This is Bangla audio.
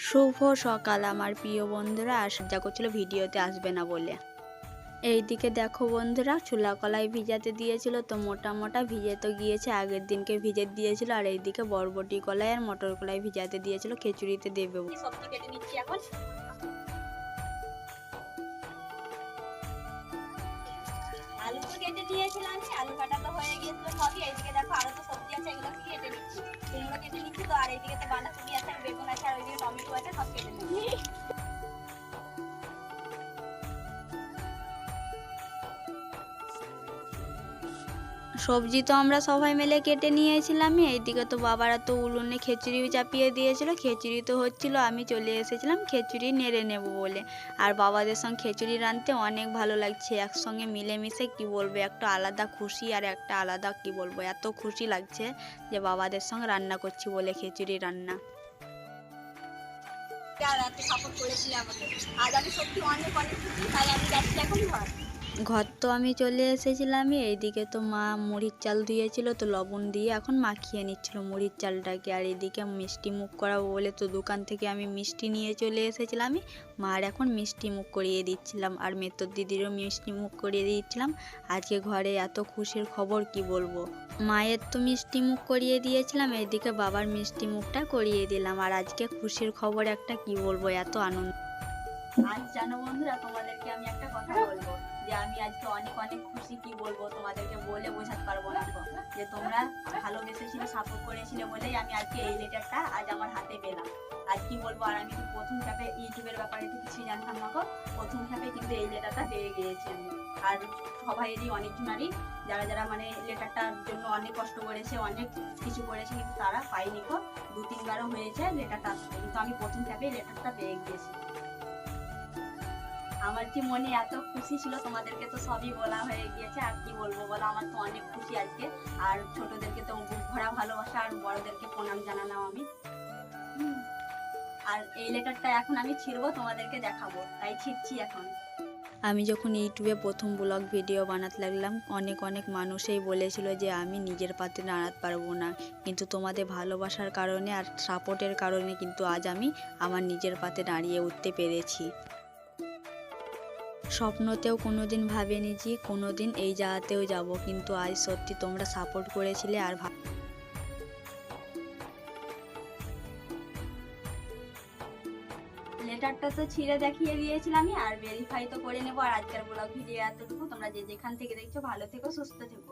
শুভ সকাল আমার প্রিয় বন্ধুরা। আর যা করছিল ভিডিওতে আসবে না বলে। এইদিকে দেখো বন্ধুরা, ছোলা কলাই ভিজাতে দিয়েছিল, তো মোটা মোটা ভিজে তো গিয়েছে, আগের দিনকে ভিজে দিয়েছিল। আর এইদিকে বরবটি কলাই আর মটর কলাই ভিজাতে দিয়েছিল, খিচুড়িতে দেবে। সবজি কেটে নিচ্ছি এখন। আলু তো কেটে নিয়েছিলাম, আলু কাটা তো হয়ে গিয়েছিল সবই। এইদিকে দেখো আরো তো সবজি আছে, এগুলো কেটে নিচ্ছি, কুমড়ো কেটে নিচ্ছি। তো আর এইদিকে তো বাঁধাকপি আছে, বেগুন আছে, আর ওইদিকে টমেটো আছে, সব কেটে নিচ্ছি। সবজি তো আমরা সবাই মিলে কেটে নিয়েছিলাম। এইদিকে তো বাবারা তো উনুনে খিচুড়ি চাপিয়ে দিয়েছিল, খিচুড়ি তো হচ্ছিল, আমি চলে এসেছিলাম খিচুড়ি নেড়ে নেব বলে। আর বাবাদের সঙ্গে খিচুড়ি রাঁধতে অনেক ভালো লাগছে, একসঙ্গে মিলেমিশে কি বলবো, একটা আলাদা খুশি আর একটা আলাদা কি বলবো, এত খুশি লাগছে যে বাবাদের সঙ্গে রান্না করছি বলে খিচুড়ি রান্না। সাপোর্ট করেছিল আমাকে, আজ আমি সত্যি অনেক অনেক খুশি, তাই আমি যাচ্ছি এখন ঘর তো আমি চলে এসেছিলাম। এইদিকে তো মা মুড়ির চাল দিয়েছিল, তো লবণ দিয়ে এখন মাখিয়ে নিচ্ছিল মুড়ির চালটাকে। আর এদিকে মিষ্টি মুখ করাবো বলে তো দোকান থেকে আমি মিষ্টি নিয়ে চলে এসেছিলাম। মার এখন মিষ্টি মুখ করিয়ে দিচ্ছিলাম, আর মেতর দিদিরও মিষ্টি মুখ করিয়ে দিচ্ছিলাম। আজকে ঘরে এত খুশির খবর কি বলবো। মায়ের তো মিষ্টি মুখ করিয়ে দিয়েছিলাম, এইদিকে বাবার মিষ্টি মুখটা করিয়ে দিলাম। আর আজকে খুশির খবর একটা কি বলবো, এত আনন্দ। আজ জানো বন্ধুরা, তোমাদেরকে আমি একটা কথা বলবো, যে আমি আজকে অনেক অনেক খুশি, কি বলবো তোমাদেরকে বলে বোঝাতে পারবো না। যে তোমরা ভালোবেসেছিলে, সাপোর্ট করেছিলে বলেই আমি আজকে এই লেটারটা আজ আমার হাতে পেলাম। আজ কি বলবো, আর আমি তো প্রথম ধাপে ইউটিউবের ব্যাপারে তো কিছুই জানতাম না, প্রথম ধাপে কিন্তু এই লেটারটা পেয়ে গিয়েছি আমি। আর সবাইয়েরই অনেকজনারই যারা যারা মানে লেটারটার জন্য অনেক কষ্ট করেছে, অনেক কিছু করেছে, কিন্তু তারা পাইনি। 2-3বারও হয়েছে লেটারটা আসতে, কিন্তু আমি প্রথম ধাপে লেটারটা পেয়ে গিয়েছি। আমার কি মনে এত খুশি ছিল, তোমাদেরকে তো সবই বলা হয়ে গিয়েছে, আর কি বলবো বলো। আমার তো অনেক খুশি আজকে। আর ছোটদেরকে তো বুক ভরা ভালোবাসা, আর বড়দেরকে প্রণাম জানালাম আমি। আর এই লেটারটা এখন আমি ছিড়বো, তোমাদেরকে দেখাবো, তাই ছিড়ছি এখন। আমি যখন ইউটিউবে প্রথম ব্লগ ভিডিও বানাতে লাগলাম, অনেক অনেক মানুষই বলেছিল যে আমি নিজের পাতে দাঁড়াতে পারবো না, কিন্তু তোমাদের ভালোবাসার কারণে আর সাপোর্টের কারণে কিন্তু আজ আমি আমার নিজের পাতে দাঁড়িয়ে উঠতে পেরেছি। স্বপ্নতেও কোনোদিন ভাবিনি যে কোনোদিন এই জায়গাতেও যাব, কিন্তু আজ সত্যি তোমরা সাপোর্ট করেছিলে। আর লেটারটা তো ছিঁড়ে দেখিয়ে দিয়েছিলাম, আর ভেরিফাই তো করে নেবো। আর আজকের ব্লগ ভিডিও এতটুকু। তোমরা যে যেখান থেকে দেখছো ভালো থেকো, সুস্থ থেকো।